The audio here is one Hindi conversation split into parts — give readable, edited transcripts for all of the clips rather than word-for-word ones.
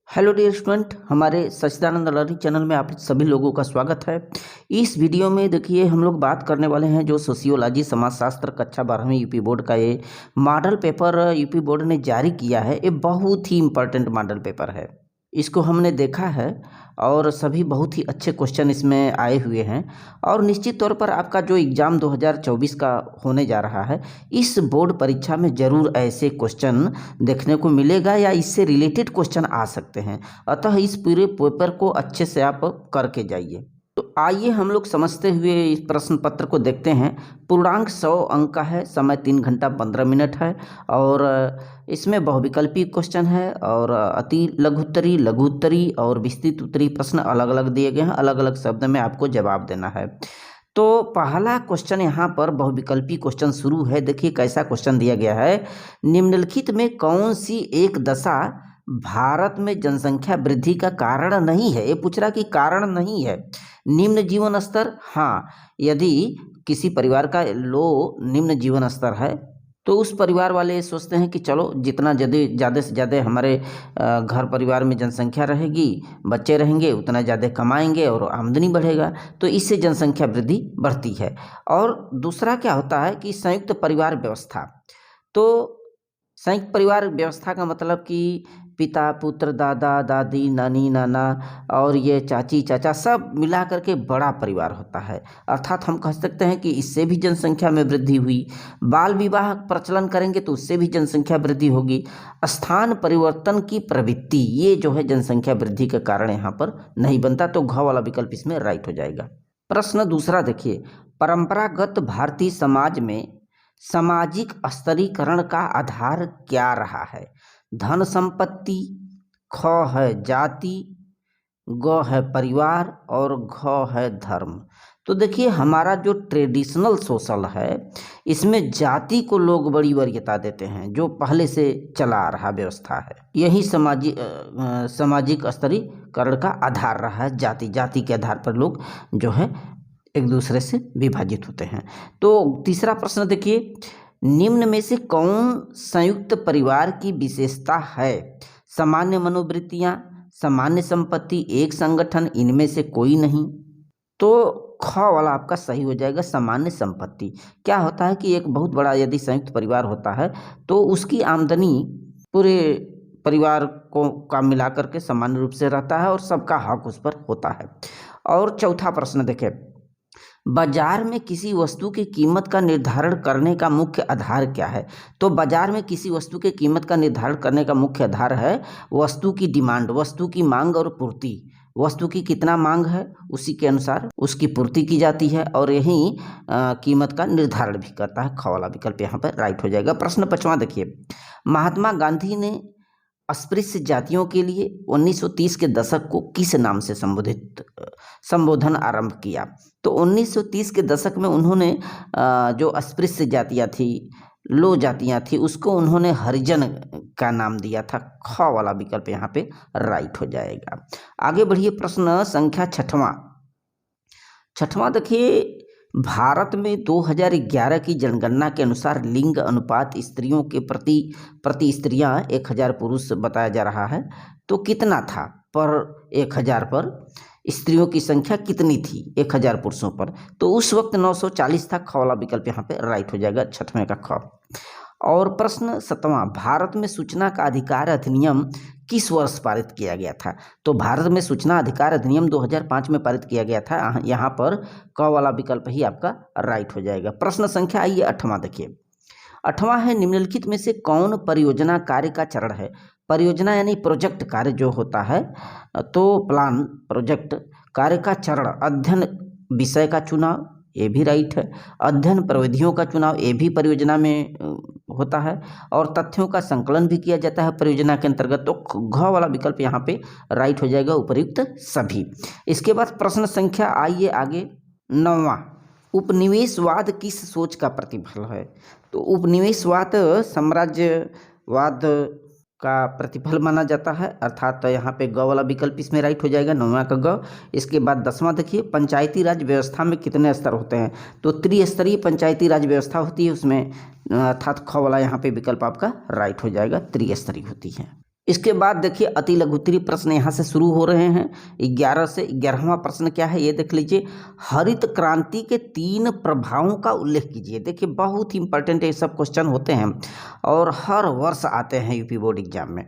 हेलो डियर स्टूडेंट, हमारे सच्चिदानंद लर्निंग चैनल में आप सभी लोगों का स्वागत है। इस वीडियो में देखिए हम लोग बात करने वाले हैं जो सोशियोलॉजी समाजशास्त्र कक्षा 12वीं यूपी बोर्ड का ये मॉडल पेपर यूपी बोर्ड ने जारी किया है। ये बहुत ही इम्पोर्टेंट मॉडल पेपर है। इसको हमने देखा है और सभी बहुत ही अच्छे क्वेश्चन इसमें आए हुए हैं और निश्चित तौर पर आपका जो एग्ज़ाम 2024 का होने जा रहा है, इस बोर्ड परीक्षा में ज़रूर ऐसे क्वेश्चन देखने को मिलेगा या इससे रिलेटेड क्वेश्चन आ सकते हैं। अतः इस पूरे पेपर को अच्छे से आप करके जाइए। तो आइए हम लोग समझते हुए इस प्रश्न पत्र को देखते हैं। पूर्णांक 100 अंक का है, समय 3 घंटा 15 मिनट है और इसमें बहुविकल्पी क्वेश्चन है और अति लघुत्तरी, लघु उत्तरी और विस्तृत उत्तरी प्रश्न अलग अलग दिए गए हैं। अलग अलग शब्द में आपको जवाब देना है। तो पहला क्वेश्चन यहाँ पर बहुविकल्पी क्वेश्चन शुरू है। देखिए कैसा क्वेश्चन दिया गया है। निम्नलिखित में कौन सी एक दशा भारत में जनसंख्या वृद्धि का कारण नहीं है? ये पूछ रहा कि कारण नहीं है। निम्न जीवन स्तर, हाँ, यदि किसी परिवार का निम्न जीवन स्तर है तो उस परिवार वाले सोचते हैं कि चलो जितना ज़्यादा से ज़्यादा हमारे घर परिवार में जनसंख्या रहेगी, बच्चे रहेंगे, उतना ज़्यादा कमाएंगे और आमदनी बढ़ेगा, तो इससे जनसंख्या वृद्धि बढ़ती है। और दूसरा क्या होता है कि संयुक्त परिवार व्यवस्था। तो संयुक्त परिवार व्यवस्था का मतलब कि पिता पुत्र, दादा दादी, नानी नाना और ये चाची चाचा सब मिला करके बड़ा परिवार होता है। अर्थात हम कह सकते हैं कि इससे भी जनसंख्या में वृद्धि हुई। बाल विवाह प्रचलन करेंगे तो उससे भी जनसंख्या वृद्धि होगी। स्थान परिवर्तन की प्रवृत्ति, ये जो है जनसंख्या वृद्धि के कारण यहाँ पर नहीं बनता। तो घ वाला विकल्प इसमें राइट हो जाएगा। प्रश्न दूसरा देखिए, परंपरागत भारतीय समाज में सामाजिक स्तरीकरण का आधार क्या रहा है? धन संपत्ति, ख है जाति, ग है परिवार और घ है धर्म। तो देखिए हमारा जो ट्रेडिशनल सोशल है इसमें जाति को लोग बड़ी वरीयता देते हैं, जो पहले से चला आ रहा व्यवस्था है। यही सामाजिक स्तरीकरण का आधार रहा है। जाति के आधार पर लोग जो है एक दूसरे से विभाजित होते हैं। तो तीसरा प्रश्न देखिए, निम्न में से कौन संयुक्त परिवार की विशेषता है? सामान्य मनोवृत्तियां, सामान्य संपत्ति, एक संगठन, इनमें से कोई नहीं। तो ख वाला आपका सही हो जाएगा, सामान्य संपत्ति। क्या होता है कि एक बहुत बड़ा यदि संयुक्त परिवार होता है तो उसकी आमदनी पूरे परिवार को का मिला करके सामान्य रूप से रहता है और सबका हक उस पर होता है। और चौथा प्रश्न देखें, बाजार में किसी वस्तु की कीमत का निर्धारण करने का मुख्य आधार क्या है? तो बाजार में किसी वस्तु की कीमत का निर्धारण करने का मुख्य आधार है वस्तु की डिमांड, वस्तु की मांग और पूर्ति। वस्तु की कितना मांग है उसी के अनुसार उसकी पूर्ति की जाती है और यही कीमत का निर्धारण भी करता है। ख वाला विकल्प यहाँ पर राइट हो जाएगा। प्रश्न 5वां देखिए, महात्मा गांधी ने अस्पृश्य जातियों के लिए 1930 के दशक को किस नाम से संबोधन आरंभ किया? तो 1930 के दशक में उन्होंने जो अस्पृश्य जातियाँ थी, लो जातियाँ थी, उसको उन्होंने हरिजन का नाम दिया था। ख वाला विकल्प यहाँ पे राइट हो जाएगा। आगे बढ़िए, प्रश्न संख्या 6वां देखिए, भारत में 2011 की जनगणना के अनुसार लिंग अनुपात स्त्रियों के प्रति स्त्रियां 1000 पुरुष बताया जा रहा है। तो कितना था पर 1000 पर स्त्रियों की संख्या कितनी थी 1000 पुरुषों पर? तो उस वक्त 940 था। ख वाला विकल्प यहाँ पे राइट हो जाएगा, 6वें का ख। और प्रश्न 7वां, भारत में सूचना का अधिकार अधिनियम किस वर्ष पारित किया गया था? तो भारत में सूचना अधिकार अधिनियम 2005 में पारित किया गया था। यहाँ पर क वाला विकल्प ही आपका राइट हो जाएगा। प्रश्न संख्या आइए 8वां देखिए। 8वां है, निम्नलिखित में से कौन परियोजना कार्य का चरण है? परियोजना यानी प्रोजेक्ट कार्य जो होता है, तो प्लान प्रोजेक्ट कार्य का चरण, अध्ययन विषय का चुनाव, ये भी राइट है। अध्ययन प्रविधियों का चुनाव, ये भी परियोजना में होता है। और तथ्यों का संकलन भी किया जाता है परियोजना के अंतर्गत। तो घ वाला विकल्प यहाँ पे राइट हो जाएगा, उपयुक्त सभी। इसके बाद प्रश्न संख्या आइए आगे 9वां, उपनिवेशवाद किस सोच का प्रतिफल है? तो उपनिवेशवाद साम्राज्यवाद का प्रतिफल माना जाता है। अर्थात यहाँ पे ग वाला विकल्प इसमें राइट हो जाएगा, 9वां का ग। इसके बाद 10वां देखिए, पंचायती राज व्यवस्था में कितने स्तर होते हैं? तो त्रिस्तरीय पंचायती राज व्यवस्था होती है उसमें, अर्थात ख वाला यहाँ पे विकल्प आपका राइट हो जाएगा, त्रिस्तरीय होती है। इसके बाद देखिए अति लघुत्तरीय प्रश्न यहाँ से शुरू हो रहे हैं। 11 से 11वां प्रश्न क्या है ये देख लीजिए। हरित क्रांति के 3 प्रभावों का उल्लेख कीजिए। देखिए बहुत ही इंपॉर्टेंट ये सब क्वेश्चन होते हैं और हर वर्ष आते हैं यूपी बोर्ड एग्जाम में।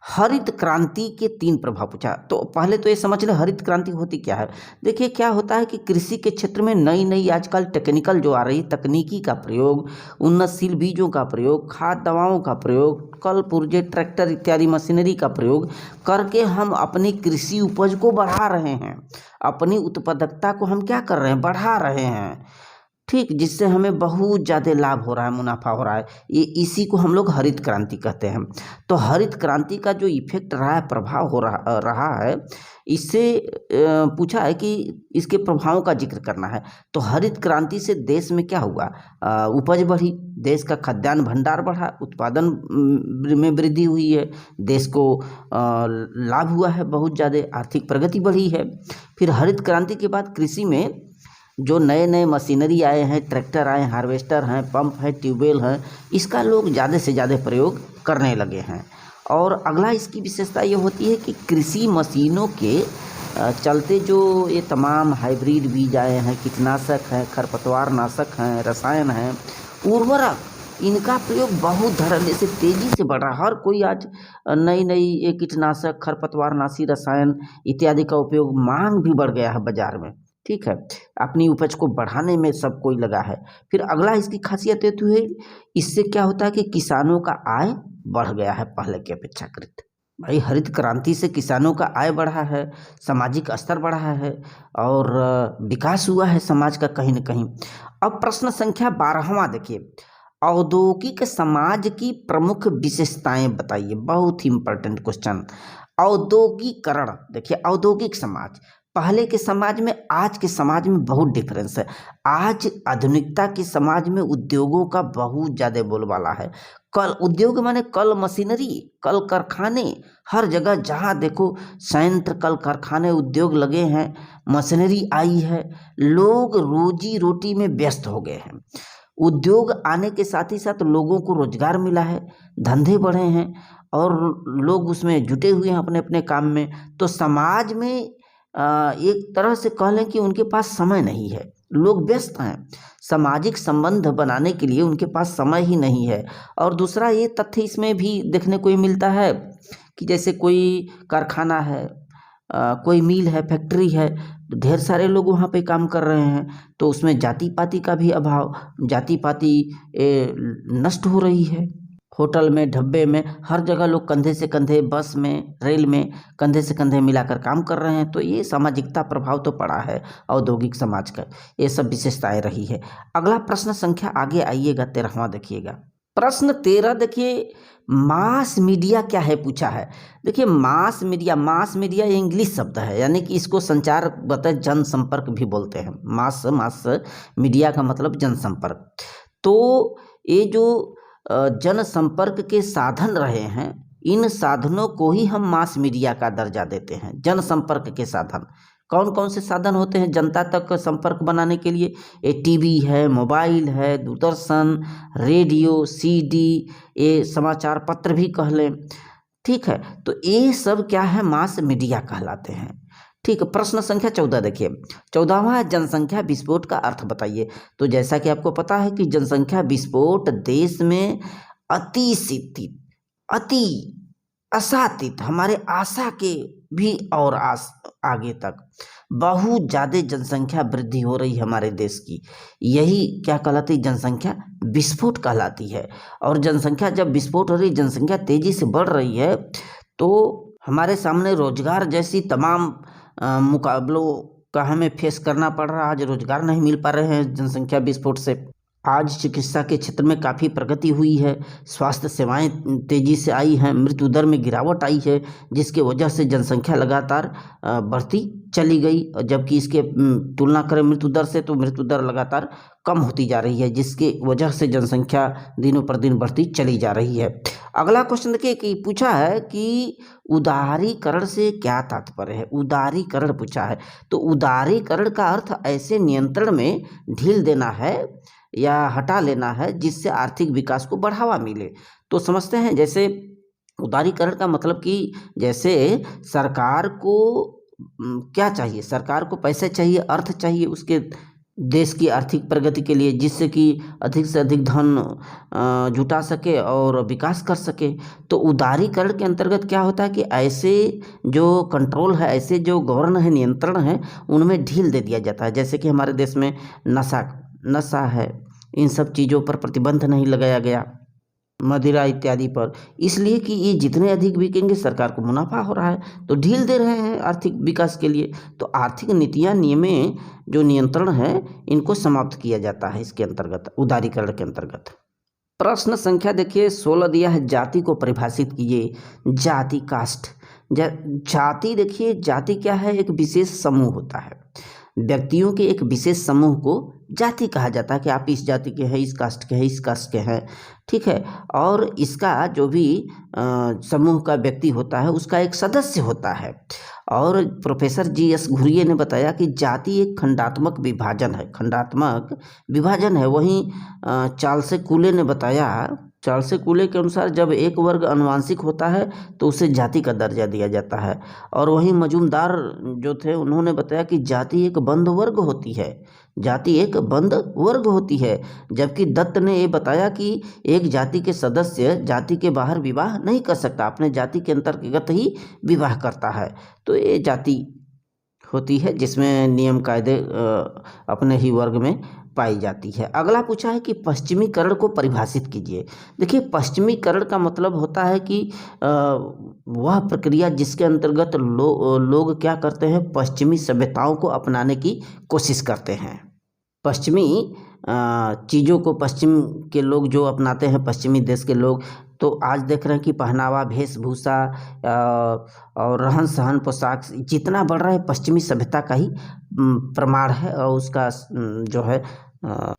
हरित क्रांति के 3 प्रभाव पूछा, तो पहले तो ये समझ ले हरित क्रांति होती क्या है। देखिए क्या होता है कि कृषि के क्षेत्र में नई नई आजकल टेक्निकल जो आ रही तकनीकी का प्रयोग, उन्नतशील बीजों का प्रयोग, खाद दवाओं का प्रयोग, कल पुर्जे, ट्रैक्टर इत्यादि मशीनरी का प्रयोग करके हम अपनी कृषि उपज को बढ़ा रहे हैं, अपनी उत्पादकता को हम क्या कर रहे हैं, बढ़ा रहे हैं। ठीक, जिससे हमें बहुत ज़्यादा लाभ हो रहा है, मुनाफा हो रहा है। ये इसी को हम लोग हरित क्रांति कहते हैं। तो हरित क्रांति का जो इफेक्ट रहा है, प्रभाव हो रहा है, इससे पूछा है कि इसके प्रभावों का जिक्र करना है। तो हरित क्रांति से देश में क्या हुआ, उपज बढ़ी, देश का खाद्यान्न भंडार बढ़ा, उत्पादन में वृद्धि हुई है, देश को लाभ हुआ है, बहुत ज़्यादा आर्थिक प्रगति बढ़ी है। फिर हरित क्रांति के बाद कृषि में जो नए नए मशीनरी आए हैं, ट्रैक्टर आए, हार्वेस्टर हैं, पंप है, ट्यूबवेल हैं, इसका लोग ज़्यादा से ज़्यादा प्रयोग करने लगे हैं। और अगला इसकी विशेषता ये होती है कि कृषि मशीनों के चलते जो ये तमाम हाइब्रिड बीज आए हैं, कीटनाशक हैं, खरपतवार नाशक हैं, रसायन हैं, उर्वरक, इनका प्रयोग बहुत धड़ल्ले से तेज़ी से बढ़ रहा है। हर कोई आज नई नई ये कीटनाशक, खरपतवार नाशी रसायन इत्यादि का उपयोग, मांग भी बढ़ गया है बाजार में। ठीक है, अपनी उपज को बढ़ाने में सब कोई लगा है। फिर अगला इसकी खासियत ये तो है, इससे क्या होता है कि किसानों का आय बढ़ गया है पहले की अपेक्षाकृत। भाई हरित क्रांति से किसानों का आय बढ़ा है, सामाजिक स्तर बढ़ा है और विकास हुआ है समाज का कहीं न कहीं। अब प्रश्न संख्या 12वां देखिए, औद्योगिक समाज की प्रमुख विशेषताएं बताइए। बहुत ही इंपॉर्टेंट क्वेश्चन। औद्योगिकरण, देखिए औद्योगिक समाज, पहले के समाज में आज के समाज में बहुत डिफरेंस है। आज आधुनिकता के समाज में उद्योगों का बहुत ज़्यादा बोलबाला है। कल उद्योग माने कल मशीनरी, कल कारखाने, हर जगह जहाँ देखो संयंत्र, कल कारखाने, उद्योग लगे हैं, मशीनरी आई है, लोग रोजी रोटी में व्यस्त हो गए हैं। उद्योग आने के साथ ही साथ लोगों को रोजगार मिला है, धंधे बढ़े हैं और लोग उसमें जुटे हुए हैं अपने अपने काम में। तो समाज में एक तरह से कह लें कि उनके पास समय नहीं है, लोग व्यस्त हैं, सामाजिक संबंध बनाने के लिए उनके पास समय ही नहीं है। और दूसरा ये तथ्य इसमें भी देखने को मिलता है कि जैसे कोई कारखाना है, कोई मिल है, फैक्ट्री है, ढेर सारे लोग वहाँ पे काम कर रहे हैं, तो उसमें जाति पाति का भी अभाव, जाति पाति नष्ट हो रही है। होटल में, ढब्बे में, हर जगह लोग कंधे से कंधे, बस में, रेल में कंधे से कंधे मिलाकर काम कर रहे हैं। तो ये सामाजिकता प्रभाव तो पड़ा है औद्योगिक समाज का, ये सब विशेषताएं रही है। अगला प्रश्न संख्या आगे आइएगा 13वां देखिएगा। प्रश्न 13 देखिए, मास मीडिया क्या है पूछा है। देखिए मास मीडिया ये इंग्लिश शब्द है, यानी कि इसको संचार बता जनसंपर्क भी बोलते हैं। मास मीडिया का मतलब जनसंपर्क। तो ये जो जनसंपर्क के साधन रहे हैं, इन साधनों को ही हम मास मीडिया का दर्जा देते हैं। जनसंपर्क के साधन कौन कौन से साधन होते हैं जनता तक संपर्क बनाने के लिए? ये टीवी है, मोबाइल है, दूरदर्शन, रेडियो, सीडी, ये समाचार पत्र भी कह लें। ठीक है, तो ये सब क्या है, मास मीडिया कहलाते हैं। ठीक है, प्रश्न संख्या 14 देखिए, 14वां जनसंख्या विस्फोट का अर्थ बताइए। तो जैसा कि आपको पता है कि जनसंख्या विस्फोट देश में अति असातीत, हमारे आशा के भी और आगे तक बहुत ज़्यादा जनसंख्या वृद्धि हो रही है हमारे देश की। यही क्या कहलाती है, जनसंख्या विस्फोट कहलाती है। और जनसंख्या जब विस्फोट हो रही, जनसंख्या तेज़ी से बढ़ रही है, तो हमारे सामने रोजगार जैसी तमाम मुकाबलों का हमें फेस करना पड़ रहा है। आज रोजगार नहीं मिल पा रहे हैं जनसंख्या विस्फोट से। आज चिकित्सा के क्षेत्र में काफ़ी प्रगति हुई है, स्वास्थ्य सेवाएं तेज़ी से आई हैं, मृत्यु दर में गिरावट आई है, जिसके वजह से जनसंख्या लगातार बढ़ती चली गई। जबकि इसके तुलना करें मृत्यु दर से, तो मृत्यु दर लगातार कम होती जा रही है, जिसके वजह से जनसंख्या दिनों पर दिन बढ़ती चली जा रही है। अगला क्वेश्चन देखिए कि पूछा है कि उदारीकरण से क्या तात्पर्य है। उदारीकरण पूछा है, तो उदारीकरण का अर्थ ऐसे नियंत्रण में ढील देना है या हटा लेना है जिससे आर्थिक विकास को बढ़ावा मिले। तो समझते हैं, जैसे उदारीकरण का मतलब कि जैसे सरकार को क्या चाहिए, सरकार को पैसे चाहिए, अर्थ चाहिए उसके देश की आर्थिक प्रगति के लिए, जिससे कि अधिक से अधिक धन जुटा सके और विकास कर सके। तो उदारीकरण के अंतर्गत क्या होता है कि ऐसे जो कंट्रोल है, ऐसे जो गवर्न है, नियंत्रण है, उनमें ढील दे दिया जाता है। जैसे कि हमारे देश में नशा है, इन सब चीज़ों पर प्रतिबंध नहीं लगाया गया, मदिरा इत्यादि पर, इसलिए कि ये जितने अधिक बिकेंगे सरकार को मुनाफा हो रहा है, तो ढील दे रहे हैं आर्थिक विकास के लिए। तो आर्थिक नीतियाँ, नियमें, जो नियंत्रण है, इनको समाप्त किया जाता है इसके अंतर्गत, उदारीकरण के अंतर्गत। प्रश्न संख्या देखिए 16 दिया है, जाति को परिभाषित कीजिए। जाति, कास्ट। जाति देखिए, जाति क्या है, एक विशेष समूह होता है, व्यक्तियों के एक विशेष समूह को जाति कहा जाता है कि आप इस जाति के हैं, इस कास्ट के हैं, इस कास्ट के हैं, ठीक है। और इसका जो भी समूह का व्यक्ति होता है उसका एक सदस्य होता है। और प्रोफेसर जी.एस. घुरिये ने बताया कि जाति एक खंडात्मक विभाजन है, खंडात्मक विभाजन है। वहीं चार्ल्स कूले ने बताया, चार्ल्स कूले के अनुसार जब एक वर्ग आनुवांशिक होता है तो उसे जाति का दर्जा दिया जाता है। और वहीं मजूमदार जो थे उन्होंने बताया कि जाति एक बंद वर्ग होती है, जाति एक बंद वर्ग होती है। जबकि दत्त ने ये बताया कि एक जाति के सदस्य जाति के बाहर विवाह नहीं कर सकता, अपने जाति के अंतर्गत ही विवाह करता है। तो ये जाति होती है जिसमें नियम कायदे अपने ही वर्ग में पाई जाती है। अगला पूछा है कि पश्चिमीकरण को परिभाषित कीजिए। देखिए, पश्चिमीकरण का मतलब होता है कि वह प्रक्रिया जिसके अंतर्गत लोग क्या करते हैं, पश्चिमी सभ्यताओं को अपनाने की कोशिश करते हैं। पश्चिमी चीज़ों को पश्चिम के लोग जो अपनाते हैं, पश्चिमी देश के लोग, तो आज देख रहे हैं कि पहनावा, वेशभूषा और रहन सहन, पोशाक जितना बढ़ रहा है पश्चिमी सभ्यता का ही प्रमाण है। और उसका जो है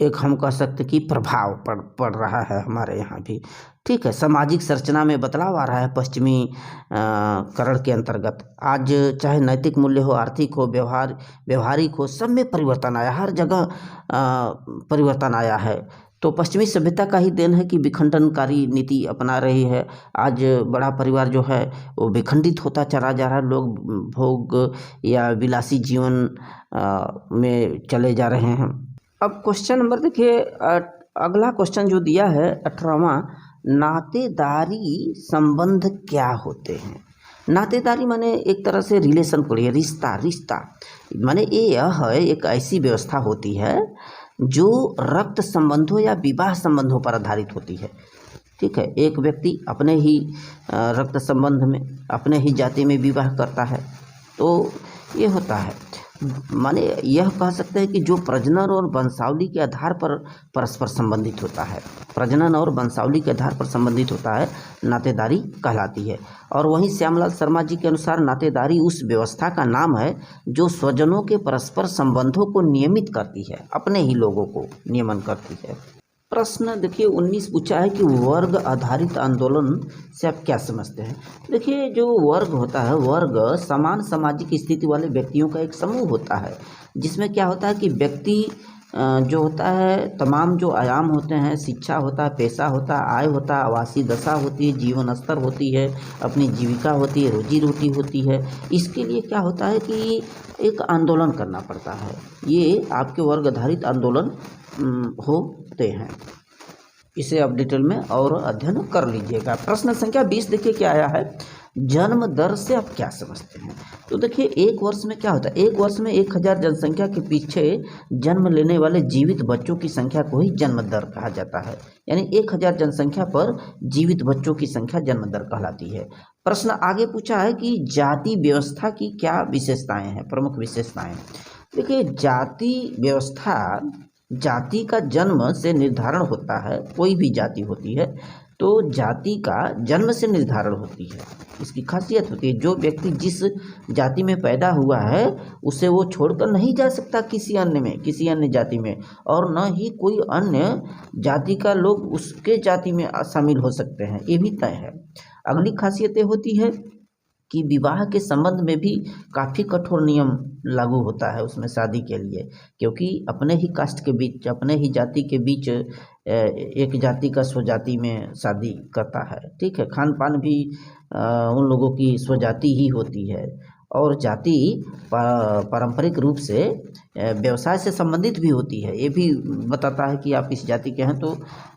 एक हम कह सकते कि प्रभाव पड़ रहा है हमारे यहाँ भी, ठीक है। सामाजिक संरचना में बदलाव आ रहा है पश्चिमी करण के अंतर्गत। आज चाहे नैतिक मूल्य हो, आर्थिक हो, व्यवहारिक हो, सब में परिवर्तन आया, हर जगह परिवर्तन आया है। तो पश्चिमी सभ्यता का ही देन है कि विखंडनकारी नीति अपना रही है। आज बड़ा परिवार जो है वो विखंडित होता चला जा रहा है, लोग भोग या विलासी जीवन में चले जा रहे हैं। अब क्वेश्चन नंबर देखिए, अगला क्वेश्चन जो दिया है 18वां, नातेदारी संबंध क्या होते हैं। नातेदारी माने एक तरह से रिलेशन को लिए, रिश्ता माने यह है एक ऐसी व्यवस्था होती है जो रक्त संबंधों या विवाह संबंधों पर आधारित होती है, ठीक है। एक व्यक्ति अपने ही रक्त संबंध में, अपने ही जाति में विवाह करता है, तो ये होता है। माने यह कह सकते हैं कि जो प्रजनन और वंशावली के आधार पर परस्पर संबंधित होता है, प्रजनन और वंशावली के आधार पर संबंधित होता है, नातेदारी कहलाती है। और वहीं श्यामलाल शर्मा जी के अनुसार नातेदारी उस व्यवस्था का नाम है जो स्वजनों के परस्पर संबंधों को नियमित करती है, अपने ही लोगों को नियमन करती है। प्रश्न देखिए 19 पूछा है कि वर्ग आधारित आंदोलन से आप क्या समझते हैं। देखिए, जो वर्ग होता है, वर्ग समान सामाजिक स्थिति वाले व्यक्तियों का एक समूह होता है, जिसमें क्या होता है कि व्यक्ति जो होता है, तमाम जो आयाम होते हैं, शिक्षा होता है, पैसा होता है, आय होता है, आवासीय दशा होती है, जीवन स्तर होती है, अपनी जीविका होती है, रोजी रोटी होती है, इसके लिए क्या होता है कि एक आंदोलन करना पड़ता है। ये आपके वर्ग आधारित आंदोलन होते हैं। इसे आप डिटेल में और अध्ययन कर लीजिएगा। प्रश्न संख्या 20 देखिए क्या आया है, जन्म दर से आप क्या समझते हैं। तो देखिए, एक वर्ष में क्या होता है, एक वर्ष में 1000 जनसंख्या के पीछे जन्म लेने वाले जीवित बच्चों की संख्या को ही जन्म दर कहा जाता है। यानी 1000 जनसंख्या पर जीवित बच्चों की संख्या जन्म दर कहलाती है। प्रश्न आगे पूछा है कि जाति व्यवस्था की क्या विशेषताएं हैं, प्रमुख विशेषताएं। देखिए, जाति व्यवस्था, जाति का जन्म से निर्धारण होता है, कोई भी जाति होती है तो जाति का जन्म से निर्धारण होती है, इसकी खासियत होती है। जो व्यक्ति जिस जाति में पैदा हुआ है उसे वो छोड़कर नहीं जा सकता किसी अन्य में, किसी अन्य जाति में, और न ही कोई अन्य जाति का लोग उसके जाति में शामिल हो सकते हैं, ये भी तय है। अगली खासियतें होती है कि विवाह के संबंध में भी काफ़ी कठोर नियम लागू होता है उसमें शादी के लिए, क्योंकि अपने ही कास्ट के बीच, अपने ही जाति के बीच एक जाति का स्वजाति में शादी करता है। ठीक है, खान पान भी उन लोगों की स्वजाति ही होती है और जाति पारंपरिक रूप से व्यवसाय से संबंधित भी होती है। ये भी बताता है कि आप इस जाति के हैं तो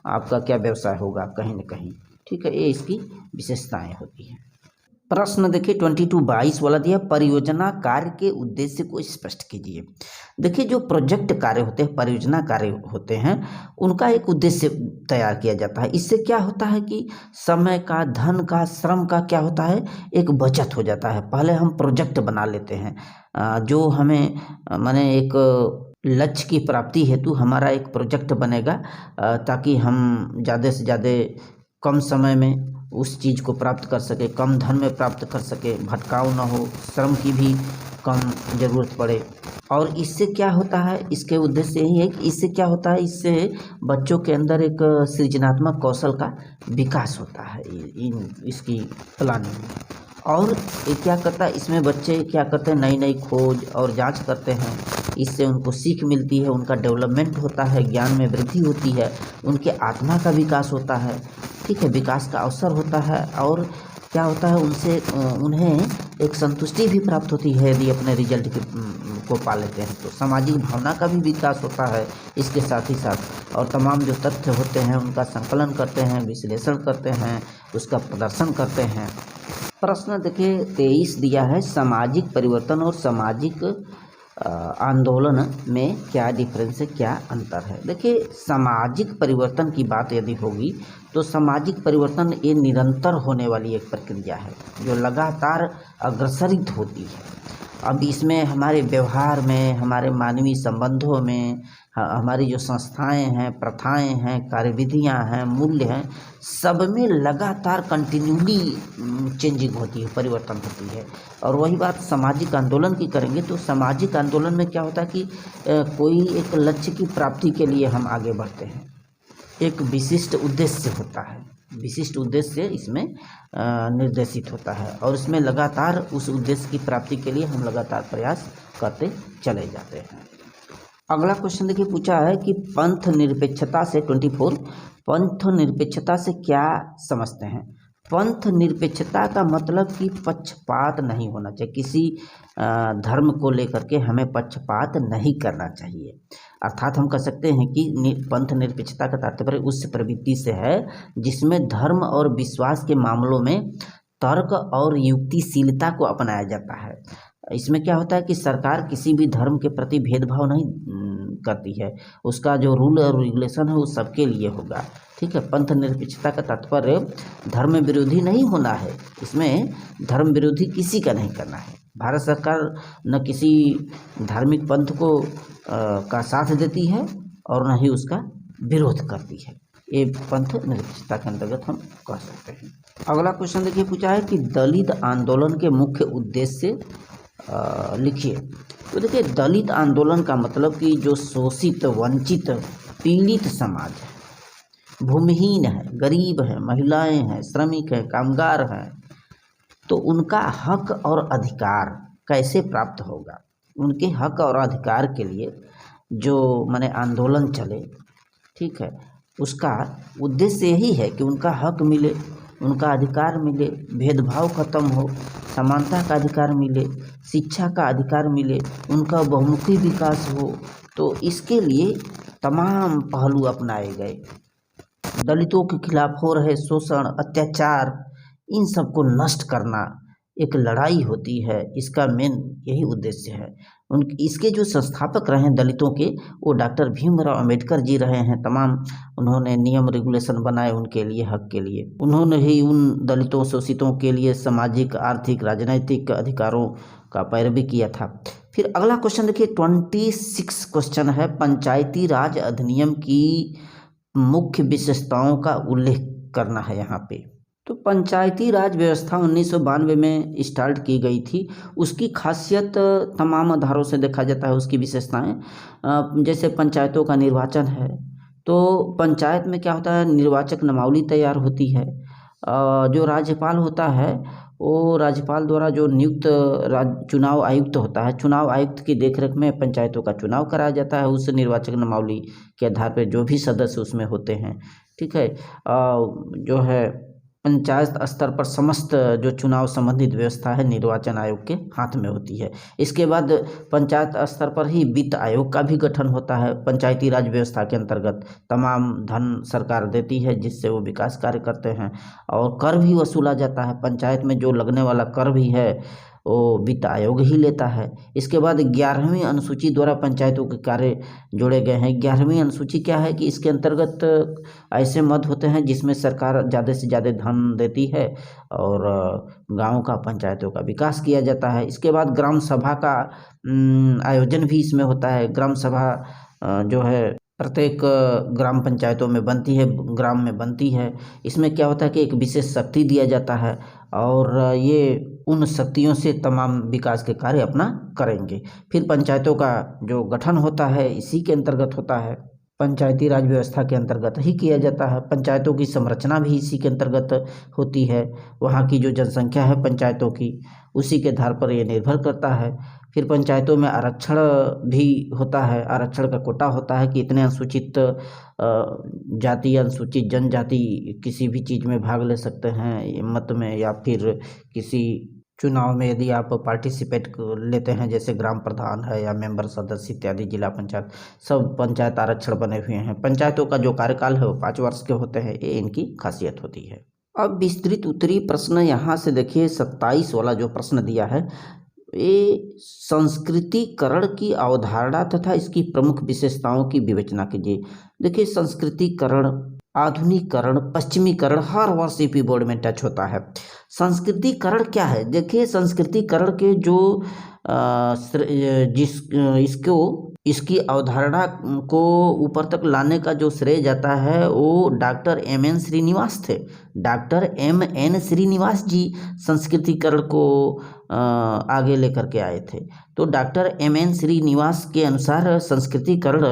आपका क्या व्यवसाय होगा कहीं न कहीं। ठीक है, ये इसकी विशेषताएं होती हैं। प्रश्न देखिए 22 वाला दिया, परियोजना कार्य के उद्देश्य को स्पष्ट कीजिए। देखिए, जो प्रोजेक्ट कार्य होते हैं, परियोजना कार्य होते हैं, उनका एक उद्देश्य तैयार किया जाता है। इससे क्या होता है कि समय का, धन का, श्रम का क्या होता है, एक बचत हो जाता है। पहले हम प्रोजेक्ट बना लेते हैं जो हमें माने एक लक्ष्य की प्राप्ति हेतु हमारा एक प्रोजेक्ट बनेगा ताकि हम ज़्यादा से ज़्यादा कम समय में उस चीज़ को प्राप्त कर सके, कम धन में प्राप्त कर सके, भटकाव ना हो, श्रम की भी कम ज़रूरत पड़े। और इससे क्या होता है, इसके उद्देश्य यही है कि इससे क्या होता है, इससे बच्चों के अंदर एक सृजनात्मक कौशल का विकास होता है इसकी प्लानिंग में। और ये क्या करता है, इसमें बच्चे क्या करते हैं, नई नई खोज और जांच करते हैं। इससे उनको सीख मिलती है, उनका डेवलपमेंट होता है, ज्ञान में वृद्धि होती है, उनके आत्मा का विकास होता है। ठीक है, विकास का अवसर होता है और क्या होता है, उनसे उन्हें एक संतुष्टि भी प्राप्त होती है यदि अपने रिजल्ट को पा लेते हैं तो। सामाजिक भावना का भी विकास होता है इसके साथ ही साथ। और तमाम जो तथ्य होते हैं उनका संकलन करते हैं, विश्लेषण करते हैं, उसका प्रदर्शन करते हैं। प्रश्न देखिए 23 दिया है, सामाजिक परिवर्तन और सामाजिक आंदोलन में क्या डिफरेंस है, क्या अंतर है। देखिए, सामाजिक परिवर्तन की बात यदि होगी तो सामाजिक परिवर्तन ये निरंतर होने वाली एक प्रक्रिया है जो लगातार अग्रसरित होती है। अब इसमें हमारे व्यवहार में, हमारे मानवीय संबंधों में, हमारी जो संस्थाएं हैं, प्रथाएं हैं, कार्यविधियां हैं, मूल्य हैं, सब में लगातार कंटिन्यूली चेंजिंग होती है, परिवर्तन होती है। और वही बात सामाजिक आंदोलन की करेंगे तो सामाजिक आंदोलन में क्या होता है कि कोई एक लक्ष्य की प्राप्ति के लिए हम आगे बढ़ते हैं, एक विशिष्ट उद्देश्य होता है, विशिष्ट उद्देश्य इसमें निर्देशित होता है और इसमें लगातार उस उद्देश्य की प्राप्ति के लिए हम लगातार प्रयास करते चले जाते हैं। अगला क्वेश्चन देखिए पूछा है कि पंथ निरपेक्षता से 24, पंथ निरपेक्षता से क्या समझते हैं। पंथ निरपेक्षता का मतलब कि पक्षपात नहीं होना चाहिए, किसी धर्म को लेकर के हमें पक्षपात नहीं करना चाहिए। अर्थात हम कह सकते हैं कि पंथ निरपेक्षता का तात्पर्य उस प्रवृत्ति से है जिसमें धर्म और विश्वास के मामलों में तर्क और युक्तिशीलता को अपनाया जाता है। इसमें क्या होता है कि सरकार किसी भी धर्म के प्रति भेदभाव नहीं करती है, उसका जो रूल और रेगुलेशन है वो सबके लिए होगा। ठीक है, पंथ निरपेक्षता का तात्पर्य धर्म विरोधी नहीं होना है, इसमें धर्म विरोधी किसी का नहीं करना है। भारत सरकार न किसी धार्मिक पंथ को का साथ देती है और न ही उसका विरोध करती है। ये पंथ निरपेक्षता के अंतर्गत हम कह सकते हैं। अगला क्वेश्चन देखिए पूछा है कि दलित आंदोलन के मुख्य उद्देश्य लिखिए। तो देखिए, दलित आंदोलन का मतलब कि जो शोषित, वंचित, पीड़ित समाज है, भूमिहीन है, गरीब है, महिलाएं हैं, श्रमिक हैं, कामगार हैं, तो उनका हक और अधिकार कैसे प्राप्त होगा। उनके हक और अधिकार के लिए जो माने आंदोलन चले, ठीक है, उसका उद्देश्य यही है कि उनका हक मिले, उनका अधिकार मिले, भेदभाव खत्म हो, समानता का अधिकार मिले, शिक्षा का अधिकार मिले, उनका बहुमुखी विकास हो। तो इसके लिए तमाम पहलू अपनाए गए। दलितों के खिलाफ हो रहे शोषण, अत्याचार, इन सब को नष्ट करना एक लड़ाई होती है, इसका मेन यही उद्देश्य है। इसके जो संस्थापक रहे हैं दलितों के, वो डॉक्टर भीमराव अंबेडकर जी रहे हैं। तमाम उन्होंने नियम रेगुलेशन बनाए उनके लिए, हक के लिए। उन्होंने ही उन दलितों, शोषितों के लिए सामाजिक, आर्थिक, राजनैतिक अधिकारों का पैरवी किया था। फिर अगला क्वेश्चन देखिए 26 क्वेश्चन है, पंचायती राज अधिनियम की मुख्य विशेषताओं का उल्लेख करना है यहाँ पे। तो पंचायती राज व्यवस्था 1992 में स्टार्ट की गई थी। उसकी खासियत तमाम आधारों से देखा जाता है, उसकी विशेषताएं। जैसे पंचायतों का निर्वाचन है, तो पंचायत में क्या होता है, निर्वाचक नामावली तैयार होती है। जो राज्यपाल होता है वो राज्यपाल द्वारा जो नियुक्त चुनाव आयुक्त होता है, चुनाव आयुक्त की देखरेख में पंचायतों का चुनाव कराया जाता है। उस निर्वाचक नामावली के आधार पर जो भी सदस्य उसमें होते हैं, ठीक है, जो है पंचायत स्तर पर समस्त जो चुनाव संबंधित व्यवस्था है निर्वाचन आयोग के हाथ में होती है। इसके बाद पंचायत स्तर पर ही वित्त आयोग का भी गठन होता है। पंचायती राज व्यवस्था के अंतर्गत तमाम धन सरकार देती है जिससे वो विकास कार्य करते हैं, और कर भी वसूला जाता है। पंचायत में जो लगने वाला कर भी है वो वित्त आयोग ही लेता है। इसके बाद 11वीं अनुसूची द्वारा पंचायतों के कार्य जोड़े गए हैं। 11वीं अनुसूची क्या है कि इसके अंतर्गत ऐसे मद होते हैं जिसमें सरकार ज़्यादा से ज़्यादा धन देती है और गाँव का पंचायतों का विकास किया जाता है। इसके बाद ग्राम सभा का आयोजन भी इसमें होता है। ग्राम सभा जो है प्रत्येक ग्राम पंचायतों में बनती है, ग्राम में बनती है। इसमें क्या होता है कि एक विशेष शक्ति दिया जाता है और ये उन शक्तियों से तमाम विकास के कार्य अपना करेंगे। फिर पंचायतों का जो गठन होता है इसी के अंतर्गत होता है, पंचायती राज व्यवस्था के अंतर्गत ही किया जाता है। पंचायतों की संरचना भी इसी के अंतर्गत होती है। वहाँ की जो जनसंख्या है पंचायतों की, उसी के आधार पर ये निर्भर करता है। फिर पंचायतों में आरक्षण भी होता है। आरक्षण का कोटा होता है कि इतने अनुसूचित जाति, अनुसूचित जनजाति किसी भी चीज़ में भाग ले सकते हैं, मत में या फिर किसी चुनाव में यदि आप पार्टिसिपेट लेते हैं, जैसे ग्राम प्रधान है या मेंबर सदस्य इत्यादि, जिला पंचायत, सब पंचायत आरक्षण बने हुए हैं। पंचायतों का जो कार्यकाल है वो 5 वर्ष के होते हैं, ये इनकी खासियत होती है। अब विस्तृत उत्तरीय प्रश्न यहाँ से देखिए 27 वाला जो प्रश्न दिया है, ये संस्कृतिकरण की अवधारणा तथा इसकी प्रमुख विशेषताओं की विवेचना कीजिए। देखिए संस्कृतिकरण, आधुनिकीकरण, पश्चिमीकरण हर वर्ष यूपी बोर्ड में टच होता है। संस्कृतिकरण क्या है? देखिए संस्कृतिकरण के जो इसकी अवधारणा को ऊपर तक लाने का जो श्रेय जाता है वो डॉक्टर M.N. श्रीनिवास थे। Doctor M.N. श्रीनिवास जी संस्कृतिकरण को आगे लेकर के आए थे। तो डॉक्टर M.N. श्रीनिवास के अनुसार संस्कृतिकरण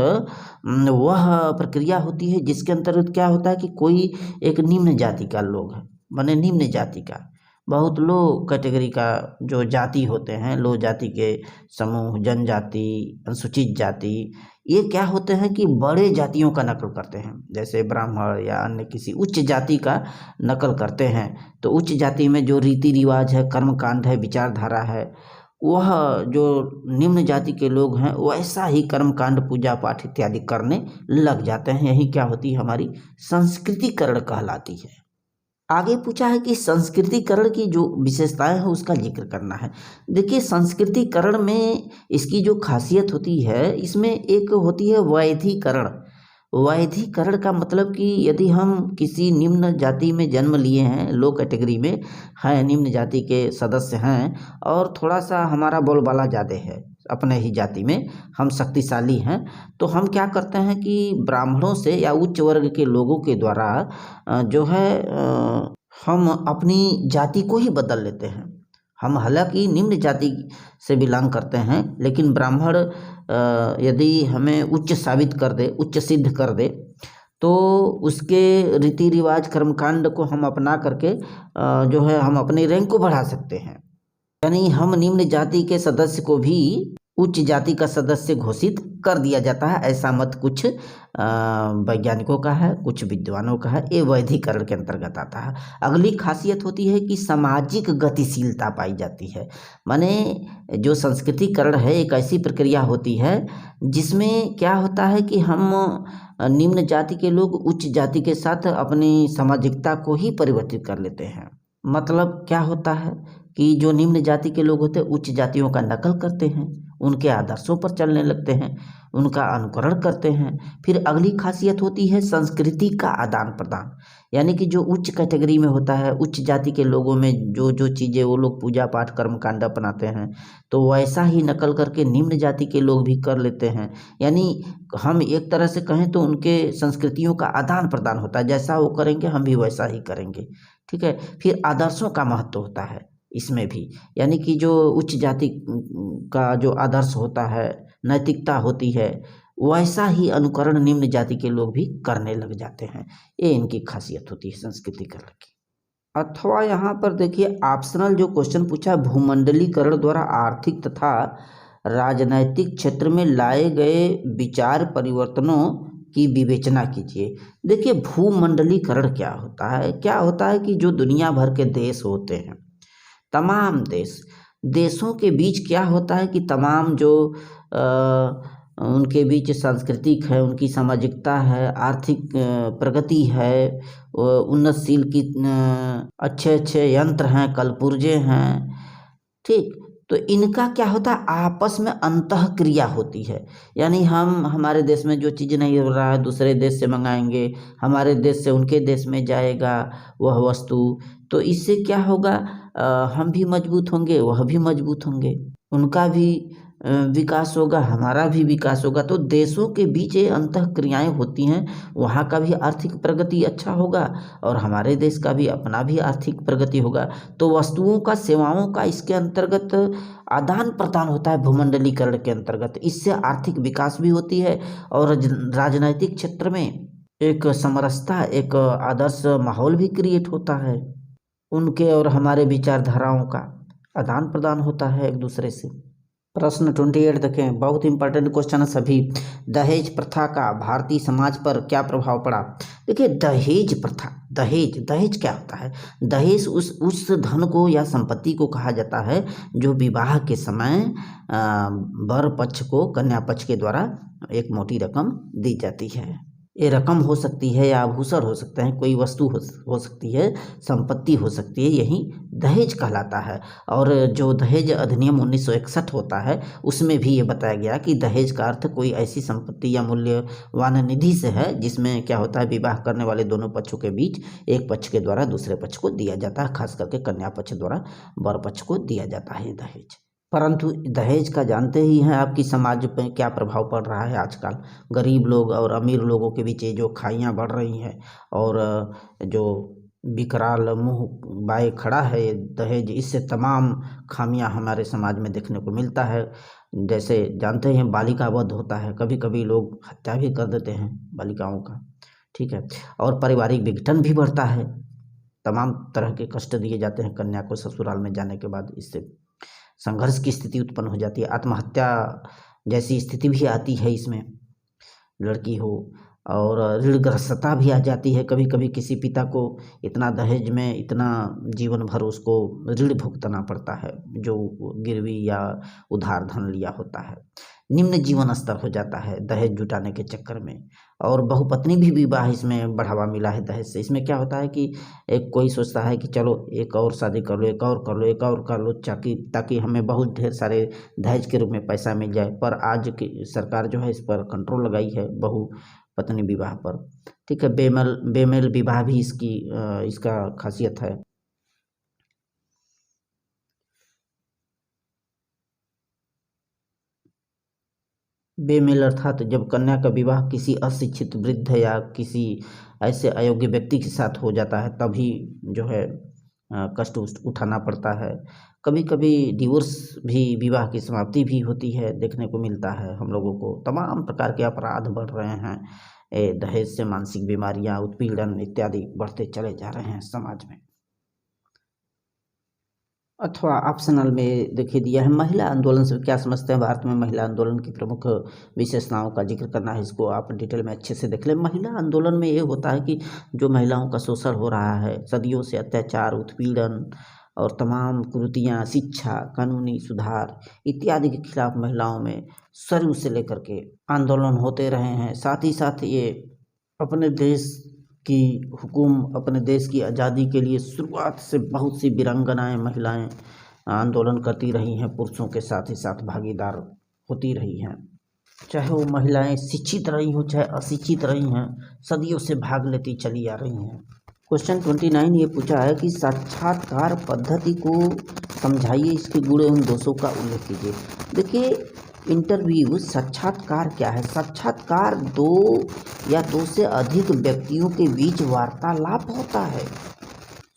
वह प्रक्रिया होती है जिसके अंतर्गत क्या होता है कि कोई एक निम्न जाति का लोग है, माने निम्न जाति का, बहुत लो कैटेगरी का जो जाति होते हैं, लो जाति के समूह, जनजाति, अनुसूचित जाति, ये क्या होते हैं कि बड़े जातियों का नकल करते हैं, जैसे ब्राह्मण या अन्य किसी उच्च जाति का नकल करते हैं। तो उच्च जाति में जो रीति रिवाज है, कर्मकांड है, विचारधारा है, वह जो निम्न जाति के लोग हैं वैसा ही कर्मकांड, पूजा पाठ इत्यादि करने लग जाते हैं। यही क्या होती है, हमारी संस्कृतिकरण कहलाती है। आगे पूछा है कि संस्कृतिकरण की जो विशेषताएं हैं उसका जिक्र करना है। देखिए संस्कृतिकरण में इसकी जो खासियत होती है, इसमें एक होती है वैधिकरण। वैधिकरण का मतलब कि यदि हम किसी निम्न जाति में जन्म लिए हैं, लो कैटेगरी में हैं, निम्न जाति के सदस्य हैं और थोड़ा सा हमारा बोलबाला ज़्यादा है, अपने ही जाति में हम शक्तिशाली हैं, तो हम क्या करते हैं कि ब्राह्मणों से या उच्च वर्ग के लोगों के द्वारा जो है हम अपनी जाति को ही बदल लेते हैं। हम हालांकि निम्न जाति से बिलोंग करते हैं, लेकिन ब्राह्मण यदि हमें उच्च साबित कर दे, उच्च सिद्ध कर दे, तो उसके रीति रिवाज, कर्मकांड को हम अपना करके जो है हम अपने रैंक को बढ़ा सकते हैं। यानी हम निम्न जाति के सदस्य को भी उच्च जाति का सदस्य घोषित कर दिया जाता है, ऐसा मत कुछ वैज्ञानिकों का है, कुछ विद्वानों का है। ये वैधिकरण के अंतर्गत आता है। अगली खासियत होती है कि सामाजिक गतिशीलता पाई जाती है। माने जो संस्कृतिकरण है एक ऐसी प्रक्रिया होती है जिसमें क्या होता है कि हम निम्न जाति के लोग उच्च जाति के साथ अपनी सामाजिकता को ही परिवर्तित कर लेते हैं। मतलब क्या होता है कि जो निम्न जाति के लोग होते हैं उच्च जातियों का नकल करते हैं, उनके आदर्शों पर चलने लगते हैं, उनका अनुकरण करते हैं। फिर अगली खासियत होती है संस्कृति का आदान प्रदान। यानी कि जो उच्च कैटेगरी में होता है, उच्च जाति के लोगों में जो जो चीज़ें वो लोग पूजा पाठ कर्मकांड अपनाते हैं, तो वैसा ही नकल करके निम्न जाति के लोग भी कर लेते हैं। यानी हम एक तरह से कहें तो उनके संस्कृतियों का आदान प्रदान होता है, जैसा वो करेंगे हम भी वैसा ही करेंगे। ठीक है। फिर आदर्शों का महत्व होता है इसमें भी, यानी कि जो उच्च जाति का जो आदर्श होता है, नैतिकता होती है, वैसा ही अनुकरण निम्न जाति के लोग भी करने लग जाते हैं। ये इनकी खासियत होती है संस्कृतिकरण की। अथवा यहाँ पर देखिए ऑप्शनल जो क्वेश्चन पूछा, भूमंडलीकरण द्वारा आर्थिक तथा राजनैतिक क्षेत्र में लाए गए विचार परिवर्तनों की विवेचना कीजिए। देखिए भूमंडलीकरण क्या होता है? क्या होता है कि जो दुनिया भर के देश होते हैं, तमाम देशों के बीच क्या होता है कि तमाम जो उनके बीच सांस्कृतिक है, उनकी सामाजिकता है, आर्थिक प्रगति है, उन्नतशील की अच्छे अच्छे यंत्र हैं, कलपुर्जे हैं, ठीक। तो इनका क्या होता है, आपस में अंतः क्रिया होती है। यानी हम हमारे देश में जो चीज़ नहीं हो रहा है दूसरे देश से मंगाएंगे, हमारे देश से उनके देश में जाएगा वह वस्तु। तो इससे क्या होगा, हम भी मजबूत होंगे, वह भी मजबूत होंगे, उनका भी विकास होगा, हमारा भी विकास होगा। तो देशों के बीच ये अंतः क्रियाएँ होती हैं, वहाँ का भी आर्थिक प्रगति अच्छा होगा और हमारे देश का भी अपना भी आर्थिक प्रगति होगा। तो वस्तुओं का, सेवाओं का इसके अंतर्गत आदान प्रदान होता है भूमंडलीकरण के अंतर्गत। इससे आर्थिक विकास भी होती है और राजनैतिक क्षेत्र में एक समरसता, एक आदर्श माहौल भी क्रिएट होता है। उनके और हमारे विचारधाराओं का आदान प्रदान होता है एक दूसरे से। प्रश्न 28 देखें, बहुत इंपॉर्टेंट क्वेश्चन है सभी। दहेज प्रथा का भारतीय समाज पर क्या प्रभाव पड़ा? देखिए दहेज प्रथा, दहेज क्या होता है? दहेज उस धन को या संपत्ति को कहा जाता है जो विवाह के समय वर पक्ष को कन्या पक्ष के द्वारा एक मोटी रकम दी जाती है। ये रकम हो सकती है या आभूषण हो सकते हैं, कोई वस्तु हो सकती है, संपत्ति हो सकती है, यही दहेज कहलाता है। और जो दहेज अधिनियम 1961 होता है उसमें भी ये बताया गया कि दहेज का अर्थ कोई ऐसी संपत्ति या मूल्यवान निधि से है जिसमें क्या होता है, विवाह करने वाले दोनों पक्षों के बीच एक पक्ष के द्वारा दूसरे पक्ष को दिया जाता है, खास करके कन्या पक्ष द्वारा वर पक्ष को दिया जाता है दहेज। परंतु दहेज का जानते ही हैं आपकी समाज पर क्या प्रभाव पड़ रहा है आजकल। गरीब लोग और अमीर लोगों के बीच ये जो खाइयाँ बढ़ रही हैं और जो विकराल मुंह बाए खड़ा है ये दहेज, इससे तमाम खामियां हमारे समाज में देखने को मिलता है। जैसे जानते हैं बालिका वध होता है, कभी कभी लोग हत्या भी कर देते हैं बालिकाओं का, ठीक है। और पारिवारिक विघटन भी बढ़ता है, तमाम तरह के कष्ट दिए जाते हैं कन्या को ससुराल में जाने के बाद। इससे संघर्ष की स्थिति उत्पन्न हो जाती है, आत्महत्या जैसी स्थिति भी आती है इसमें, लड़की हो। और ऋणग्रस्तता भी आ जाती है, कभी कभी किसी पिता को इतना दहेज में इतना जीवन भर उसको ऋण भुगतना पड़ता है जो गिरवी या उधार धन लिया होता है। निम्न जीवन स्तर हो जाता है दहेज जुटाने के चक्कर में। और बहुपत्नी भी विवाह इसमें बढ़ावा मिला है दहेज से। इसमें क्या होता है कि एक कोई सोचता है कि चलो एक और शादी कर लो, एक और कर लो, एक और कर लो, ताकि हमें बहुत ढेर सारे दहेज के रूप में पैसा मिल जाए। पर आज की सरकार जो है इस पर कंट्रोल लगाई है, बहुपत्नी विवाह पर, ठीक है। बेमेल विवाह भी इसका खासियत है। बेमेल अर्थात जब कन्या का विवाह किसी अशिक्षित वृद्ध या किसी ऐसे अयोग्य व्यक्ति के साथ हो जाता है तभी जो है कष्ट उठाना पड़ता है। कभी कभी डिवोर्स भी, विवाह की समाप्ति भी होती है, देखने को मिलता है हम लोगों को। तमाम प्रकार के अपराध बढ़ रहे हैं, दहेज से मानसिक बीमारियां, उत्पीड़न इत्यादि बढ़ते चले जा रहे हैं समाज में। अथवा ऑप्शनल में देखिए दिया है, महिला आंदोलन से क्या समझते हैं? भारत में महिला आंदोलन की प्रमुख विशेषताओं का जिक्र करना है, इसको आप डिटेल में अच्छे से देख लें। महिला आंदोलन में ये होता है कि जो महिलाओं का शोषण हो रहा है, सदियों से अत्याचार, उत्पीड़न और तमाम कुरीतियाँ, शिक्षा, कानूनी सुधार इत्यादि के खिलाफ महिलाओं में शुरू से लेकर के आंदोलन होते रहे हैं। साथ ही साथ ये अपने देश की अपने देश की आज़ादी के लिए शुरुआत से बहुत सी वीरांगनाएं, महिलाएं आंदोलन करती रही हैं, पुरुषों के साथ ही साथ भागीदार होती रही हैं। चाहे वो महिलाएं शिक्षित रही हो चाहे अशिक्षित रही हैं, सदियों से भाग लेती चली आ रही हैं। क्वेश्चन 29 ये पूछा है कि साक्षात्कार पद्धति को समझाइए, इसके गुण एवं दोषों का उल्लेख कीजिए। देखिए इंटरव्यू, साक्षात्कार क्या है? साक्षात्कार दो या दो से अधिक व्यक्तियों के बीच वार्तालाप होता है।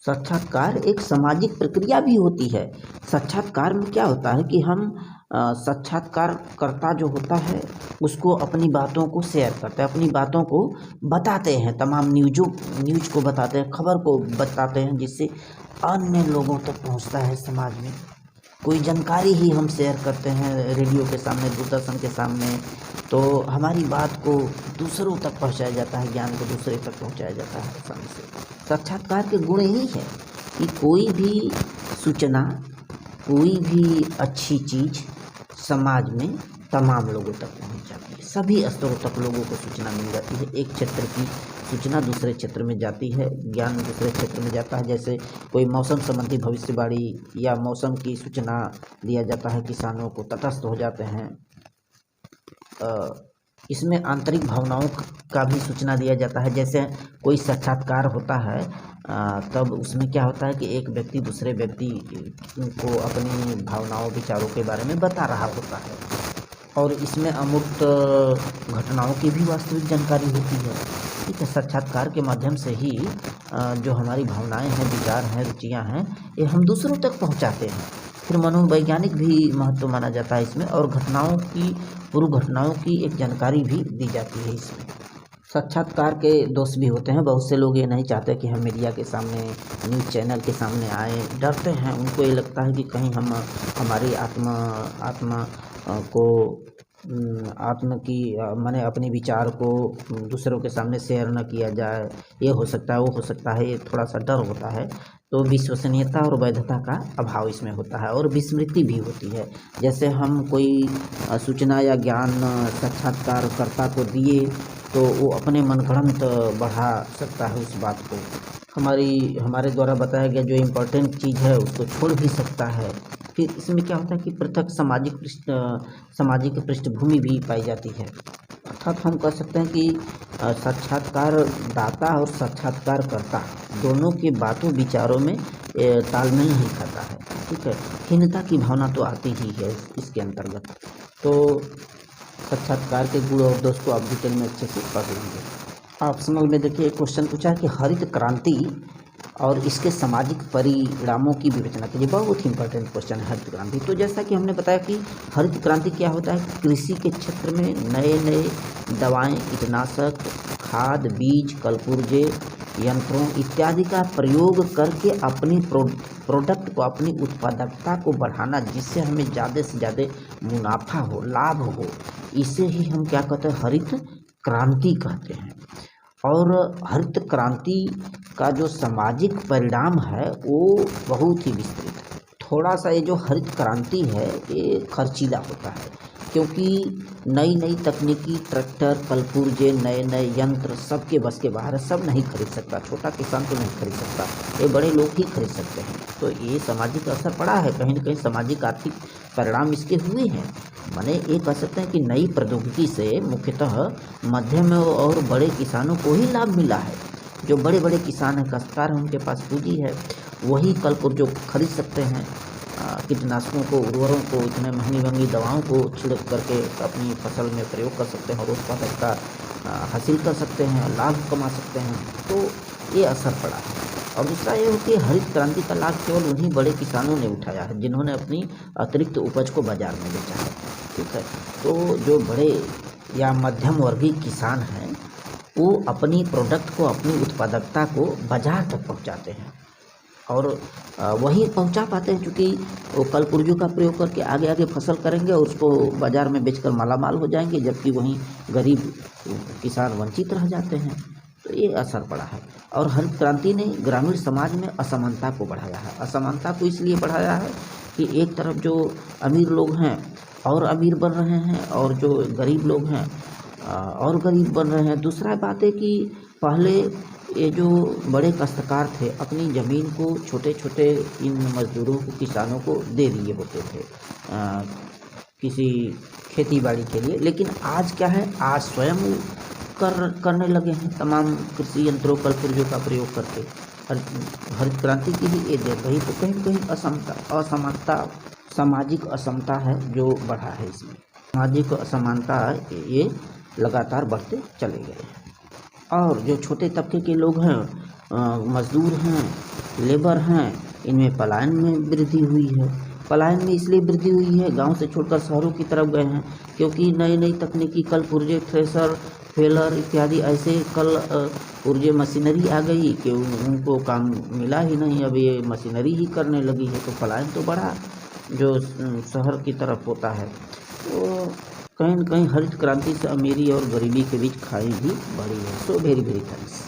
साक्षात्कार एक सामाजिक प्रक्रिया भी होती है। साक्षात्कार में क्या होता है कि हम साक्षात्कारकर्ता जो होता है उसको अपनी बातों को शेयर करते हैं, अपनी बातों को बताते हैं, तमाम न्यूज़ को बताते हैं, खबर को बताते हैं, जिससे अन्य लोगों तक पहुंचता है समाज में। कोई जानकारी ही हम शेयर करते हैं रेडियो के सामने, दूरदर्शन के सामने, तो हमारी बात को दूसरों तक पहुंचाया जाता है, ज्ञान को दूसरे तक पहुंचाया जाता है आसानी से। साक्षात्कार के गुण यही है कि कोई भी सूचना, कोई भी अच्छी चीज़ समाज में तमाम लोगों तक पहुंच जाती है, सभी स्तरों तक लोगों को सूचना मिल जाती है। एक क्षेत्र की सूचना दूसरे क्षेत्र में जाती है, ज्ञान दूसरे क्षेत्र में जाता है। जैसे कोई मौसम संबंधी भविष्यवाणी या मौसम की सूचना दिया जाता है, किसानों को तटस्थ हो जाते हैं। इसमें आंतरिक भावनाओं का भी सूचना दिया जाता है। जैसे कोई साक्षात्कार होता है तब उसमें क्या होता है कि एक व्यक्ति दूसरे व्यक्ति को अपनी भावनाओं, विचारों के बारे में बता रहा होता है, और इसमें अमूर्त घटनाओं की भी वास्तविक जानकारी होती है। ठीक है, साक्षात्कार के माध्यम से ही जो हमारी भावनाएं हैं, विचार हैं, रुचियां हैं, ये हम दूसरों तक पहुंचाते हैं। फिर मनोवैज्ञानिक भी महत्व माना जाता है इसमें, और पूर्व घटनाओं की एक जानकारी भी दी जाती है इसमें। साक्षात्कार के दोष भी होते हैं। बहुत से लोग ये नहीं चाहते कि हम मीडिया के सामने, न्यूज़ चैनल के सामने आए, डरते हैं। उनको ये लगता है कि कहीं हम हमारी आत्मा को आत्म की माने अपने विचार को दूसरों के सामने शेयर न किया जाए, ये हो सकता है, वो हो सकता है, ये थोड़ा सा डर होता है। तो विश्वसनीयता और वैधता का अभाव इसमें होता है, और विस्मृति भी होती है। जैसे हम कोई सूचना या ज्ञान साक्षात्कारकर्ता को दिए तो वो अपने मनगढ़ंत बढ़ा सकता है उस बात को। हमारे द्वारा बताया गया जो इम्पोर्टेंट चीज़ है उसको छोड़ भी सकता है। फिर इसमें क्या होता है कि पृथक सामाजिक पृष्ठभूमि भी पाई जाती है। अर्थात हम कह सकते हैं कि साक्षात्कारदाता और साक्षात्कारकर्ता दोनों के बातों विचारों में तालमेल नहीं खाता है। ठीक है, हीनता की भावना तो आती ही है इसके अंतर्गत। तो साक्षात्कार के गुण और दोष को आप डिटेल में अच्छे से पढ़ लेंगे। ऑप्शनल में देखिए एक क्वेश्चन पूछा है कि हरित क्रांति और इसके सामाजिक परिणामों की विवेचना कीजिए। बहुत ही इंपॉर्टेंट क्वेश्चन है हरित क्रांति। तो जैसा कि हमने बताया कि हरित क्रांति क्या होता है, कृषि के क्षेत्र में नए नए दवाएं, कीटनाशक, खाद, बीज, कलपुर्जे, यंत्रों इत्यादि का प्रयोग करके अपनी प्रोडक्ट को, अपनी उत्पादकता को बढ़ाना, जिससे हमें ज़्यादा से ज़्यादा मुनाफा हो, लाभ हो, इसे ही हम क्या कहते हैं, हरित क्रांति कहते हैं। और हरित क्रांति का जो सामाजिक परिणाम है वो बहुत ही विस्तृत है। थोड़ा सा ये जो हरित क्रांति है ये खर्चीला होता है, क्योंकि नई नई तकनीकी ट्रैक्टर, कलपुर्जे, नए नए यंत्र सबके बस के बाहर है, सब नहीं खरीद सकता। छोटा किसान तो नहीं खरीद सकता, ये बड़े लोग ही खरीद सकते हैं। तो ये सामाजिक असर पड़ा है, कहीं ना कहीं सामाजिक आर्थिक परिणाम इसके हुए हैं। माने ये कह सकते हैं कि नई प्रौद्योगिकी से मुख्यतः मध्यम और बड़े किसानों को ही लाभ मिला है। जो बड़े बड़े किसान हैं, काश्तकार हैं, उनके पास पूंजी है, वही कलपुर्जों खरीद सकते हैं। कीटनाशकों को, उर्वरों को, इतने महंगी दवाओं को छिड़क करके अपनी फसल में प्रयोग कर सकते हैं और उत्पादकता हासिल कर सकते हैं, लाभ कमा सकते हैं। तो ये असर पड़ा है। और दूसरा ये हो कि हरित क्रांति का लाभ केवल उन्हीं बड़े किसानों ने उठाया है जिन्होंने अपनी अतिरिक्त उपज को बाजार में बेचा है। ठीक है, तो जो बड़े या मध्यम वर्गीय किसान हैं वो अपनी प्रोडक्ट को, अपनी उत्पादकता को बाजार तक पहुंचाते हैं, और वही पहुंचा पाते हैं क्योंकि वो कलपुर्जों का प्रयोग करके आगे आगे फसल करेंगे और उसको बाज़ार में बेचकर मालामाल हो जाएंगे, जबकि वहीं गरीब किसान वंचित रह जाते हैं। तो ये असर पड़ा है। और हरित क्रांति ने ग्रामीण समाज में असमानता को बढ़ाया है। असमानता को इसलिए बढ़ाया है कि एक तरफ जो अमीर लोग हैं और अमीर बन रहे हैं, और जो गरीब लोग हैं और गरीब बन रहे हैं। दूसरा बात है कि पहले ये जो बड़े काश्तकार थे अपनी ज़मीन को छोटे छोटे इन मजदूरों को, किसानों को दे दिए होते थे किसी खेती बाड़ी के लिए, लेकिन आज क्या है, आज स्वयं करने लगे हैं तमाम कृषि यंत्रों, कलपुर्जों का प्रयोग करके। हरित क्रांति की ही ये देख रही। तो कहीं कहीं असमानता, सामाजिक असमता है जो बढ़ा है। इसमें सामाजिक असमानता ये लगातार बढ़ते चले गए हैं। और जो छोटे तबके के लोग हैं, मजदूर हैं, लेबर हैं, इनमें पलायन में वृद्धि हुई है। पलायन में इसलिए वृद्धि हुई है, गांव से छोड़कर शहरों की तरफ गए हैं, क्योंकि नई नई तकनीकी कल पुर्जे, थ्रेसर, फेलर इत्यादि ऐसे कल पुर्जे मशीनरी आ गई कि उनको काम मिला ही नहीं, अब ये मशीनरी ही करने लगी है, तो पलायन तो बढ़ा जो शहर की तरफ होता है। तो कहीं न कहीं हरित क्रांति से अमीरी और गरीबी के बीच खाई भी बढ़ी है। So very very thanks.